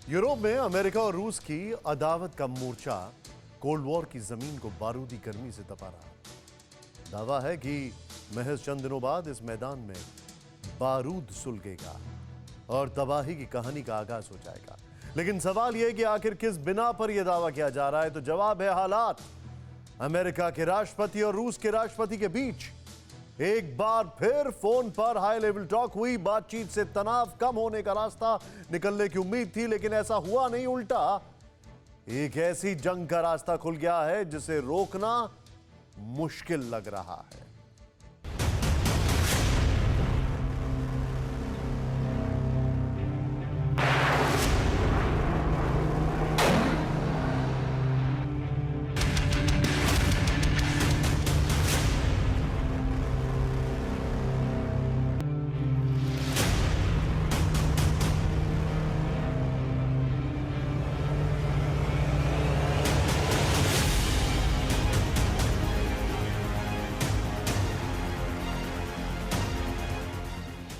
Europe में America और रूस की अदावत का मोर्चा कोल्ड वॉर की जमीन को बारूदी गर्मी से तपा रहा। दावा है कि महज चंद दिनों बाद इस मैदान में बारूद सुलगेगा और तबाही की कहानी का आगाज हो जाएगा। लेकिन सवाल यह कि आखिर किस बिना पर यह दावा किया जा रहा है, तो जवाब है हालात। अमेरिका के राष्ट्रपति और रूस के राष्ट्रपति के बीच एक बार फिर फोन पर हाई लेवल टॉक हुई। बातचीत से तनाव कम होने का रास्ता निकलने की उम्मीद थी, लेकिन ऐसा हुआ नहीं, उल्टा एक ऐसी जंग का रास्ता खुल गया है जिसे रोकना मुश्किल लग रहा है।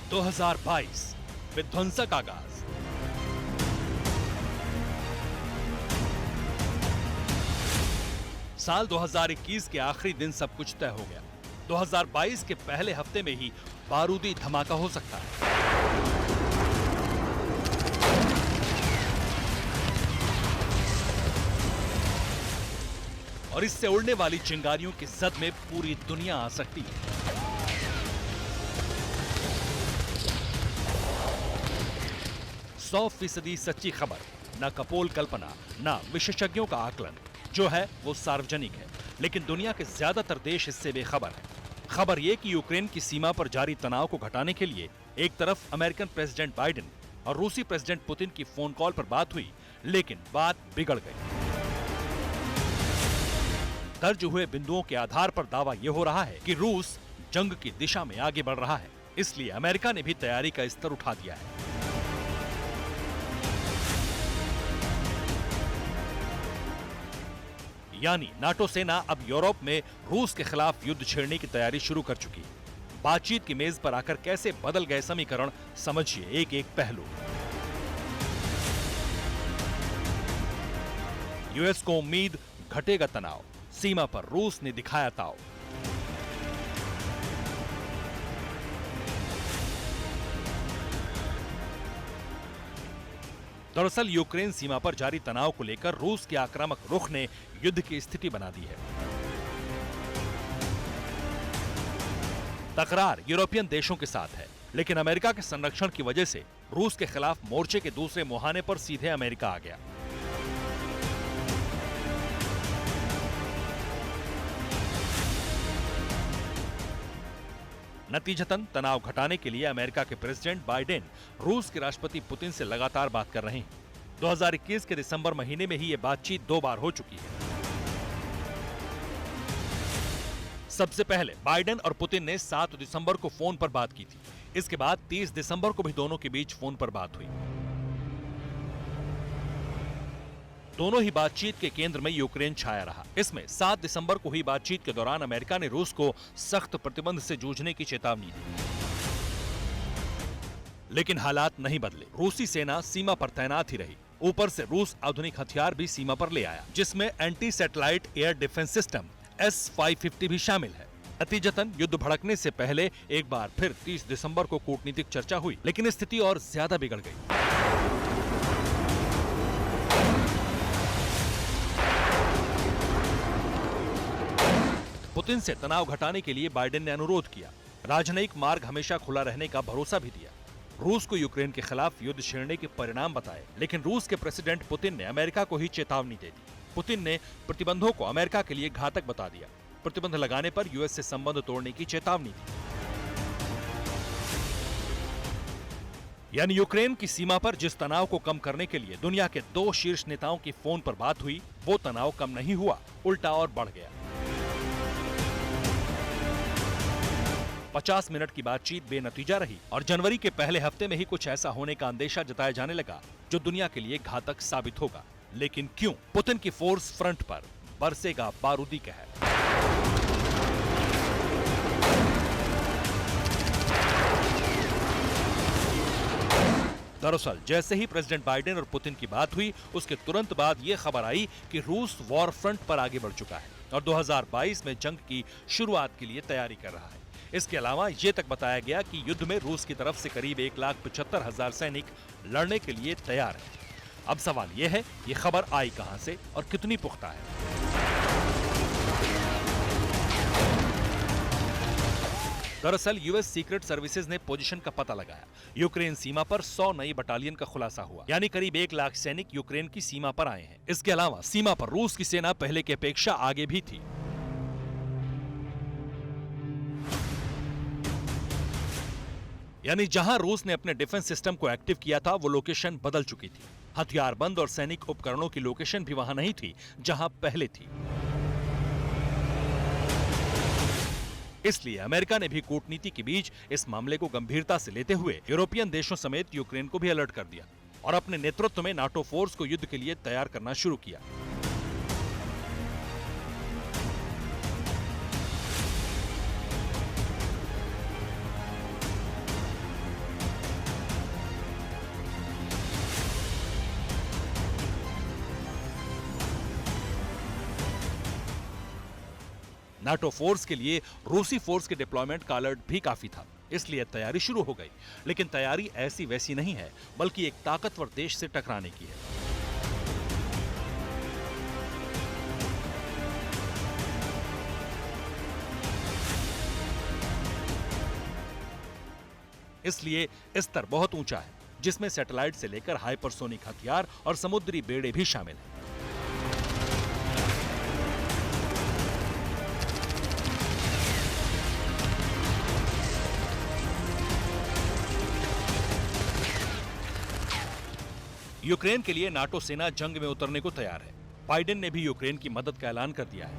दो 2022 विध्वंसक आगाज। साल 2021 के आखिरी दिन सब कुछ तय हो गया। 2022 के पहले हफ्ते में ही बारूदी धमाका हो सकता है। और इससे उड़ने वाली चिंगारियों के जद में पूरी दुनिया आ सकती है। 100% सच्ची खबर, न कपोल कल्पना, न विशेषज्ञों का आकलन। जो है वो सार्वजनिक है, लेकिन दुनिया के ज्यादातर देश इससे बेखबर हैं। खबर यह कि यूक्रेन की सीमा पर जारी तनाव को घटाने के लिए एक तरफ अमेरिकन प्रेसिडेंट बाइडेन और रूसी प्रेसिडेंट पुतिन की फोन कॉल पर बात हुई, लेकिन बात बिगड़ गई। दर्ज हुए बिंदुओं के आधार पर दावा यह हो रहा है कि रूस जंग की दिशा में आगे बढ़ रहा है, इसलिए अमेरिका ने भी तैयारी का स्तर उठा दिया है। यानी नाटो सेना अब यूरोप में रूस के खिलाफ युद्ध छेड़ने की तैयारी शुरू कर चुकी है। बातचीत की मेज पर आकर कैसे बदल गए समीकरण, समझिए एक एक पहलू। यूएस को उम्मीद घटेगा तनाव, सीमा पर रूस ने दिखाया ताव। दरअसल यूक्रेन सीमा पर जारी तनाव को लेकर रूस के आक्रामक रुख ने युद्ध की स्थिति बना दी है। तकरार यूरोपियन देशों के साथ है, लेकिन अमेरिका के संरक्षण की वजह से रूस के खिलाफ मोर्चे के दूसरे मुहाने पर सीधे अमेरिका आ गया। नतीजतन तनाव घटाने के लिए अमेरिका के प्रेसिडेंट बाइडेन रूस के राष्ट्रपति पुतिन से लगातार बात कर रहे हैं। 2021 के दिसंबर महीने में ही ये बातचीत 2 बार हो चुकी है। सबसे पहले बाइडेन और पुतिन ने 7 दिसंबर को फोन पर बात की थी। इसके बाद 30 दिसंबर को भी दोनों के बीच फोन पर बात हुई। दोनों ही बातचीत के केंद्र में यूक्रेन छाया रहा। इसमें 7 दिसंबर को हुई बातचीत के दौरान अमेरिका ने रूस को सख्त प्रतिबंध से जूझने की चेतावनी दी, लेकिन हालात नहीं बदले। रूसी सेना सीमा पर तैनात ही रही। ऊपर से रूस आधुनिक हथियार भी सीमा पर ले आया, जिसमें anti satellite air defence system S-550 भी शामिल है। नतीजतन युद्ध भड़कने से पहले एक बार फिर 30 दिसंबर को कूटनीतिक चर्चा हुई, लेकिन स्थिति और ज्यादा बिगड़ गई। पुतिन से तनाव घटाने के लिए बाइडेन ने अनुरोध किया। राजनयिक मार्ग हमेशा खुला रहने का भरोसा भी दिया। रूस को यूक्रेन के खिलाफ युद्ध छेड़ने के परिणाम बताए, लेकिन रूस के प्रेसिडेंट पुतिन ने अमेरिका को ही चेतावनी दे दी। पुतिन ने प्रतिबंधों को अमेरिका के लिए घातक बता दिया। प्रतिबंध लगाने पर यूएस से संबंध तोड़ने की चेतावनी दी। यानी यूक्रेन की सीमा पर जिस तनाव को कम करने के लिए दुनिया के 2 शीर्ष नेताओं की फोन पर बात हुई, वो तनाव कम नहीं हुआ, उल्टा और बढ़ गया। 50 मिनट की बातचीत बेनतीजा रही और जनवरी के पहले हफ्ते में ही कुछ ऐसा होने का अंदेशा जताया जाने लगा जो दुनिया के लिए घातक साबित होगा। लेकिन क्यों? पुतिन की फोर्स फ्रंट पर बरसेगा बारूदी कहर। दरअसल जैसे ही प्रेसिडेंट बाइडेन और पुतिन की बात हुई, उसके तुरंत बाद ये खबर आई कि रूस वॉर फ्रंट पर आगे बढ़ चुका है और 2022 में जंग की शुरुआत के लिए तैयारी कर रहा है। इसके अलावा ये तक बताया गया कि युद्ध में रूस की तरफ से करीब 1,75,000 सैनिक लड़ने के लिए तैयार हैं। अब सवाल यह है, ये खबर आई कहां से और कितनी पुख्ता है? दरअसल यूएस सीक्रेट सर्विसेज ने पोजीशन का पता लगाया। यूक्रेन सीमा पर 100 नई बटालियन का खुलासा हुआ, यानी करीब 1 लाख सैनिक यूक्रेन की सीमा पर आए हैं। इसके अलावा सीमा पर रूस की सेना पहले की अपेक्षा आगे भी थी। यानी जहां रूस ने अपने डिफेंस सिस्टम को एक्टिव किया था, वो लोकेशन बदल चुकी थी। हथियारबंद और सैनिक उपकरणों की लोकेशन भी वहां नहीं थी जहां पहले थी। इसलिए अमेरिका ने भी कूटनीति के बीच इस मामले को गंभीरता से लेते हुए यूरोपियन देशों समेत यूक्रेन को भी अलर्ट कर दिया और अपने नेतृत्व में नाटो फोर्स को युद्ध के लिए तैयार करना शुरू किया। नाटो फोर्स के लिए रूसी फोर्स के डिप्लॉयमेंट का अलर्ट भी काफी था, इसलिए तैयारी शुरू हो गई। लेकिन तैयारी ऐसी वैसी नहीं है, बल्कि एक ताकतवर देश से टकराने की है। इसलिए स्तर बहुत ऊंचा है, जिसमें सैटेलाइट से लेकर हाइपरसोनिक हथियार और समुद्री बेड़े भी शामिल हैं। यूक्रेन के लिए नाटो सेना जंग में उतरने को तैयार है। बाइडेन ने भी यूक्रेन की मदद का ऐलान कर दिया है।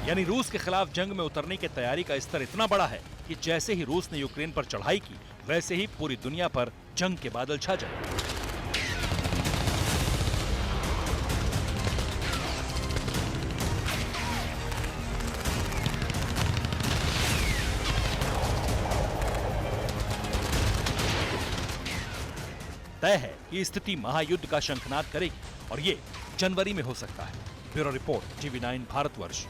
यानी रूस के खिलाफ जंग में उतरने की तैयारी का स्तर इतना बड़ा है कि जैसे ही रूस ने यूक्रेन पर चढ़ाई की, वैसे ही पूरी दुनिया पर जंग के बादल छा जाए। तय है कि स्थिति महायुद्ध का शंखनाद करेगी और ये जनवरी में हो सकता है। Bureau report, TV9 Bharatvarsh.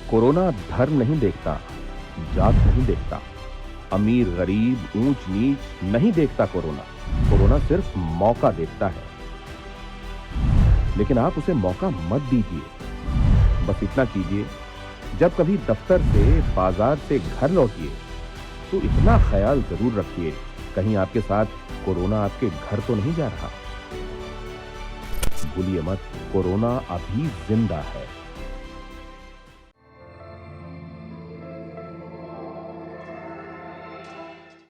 Corona धर्म नहीं देखता, जात नहीं देखता, अमीर गरीब ऊंच नीच नहीं देखता। कोरोना सिर्फ मौका देखता है, लेकिन आप उसे मौका मत दीजिए। बस इतना कीजिए, जब कभी दफ्तर से बाजार से घर लौटिए तो इतना ख्याल जरूर रखिए, कहीं आपके साथ कोरोना आपके घर तो नहीं जा रहा। भूलिए मत, कोरोना अभी जिंदा है।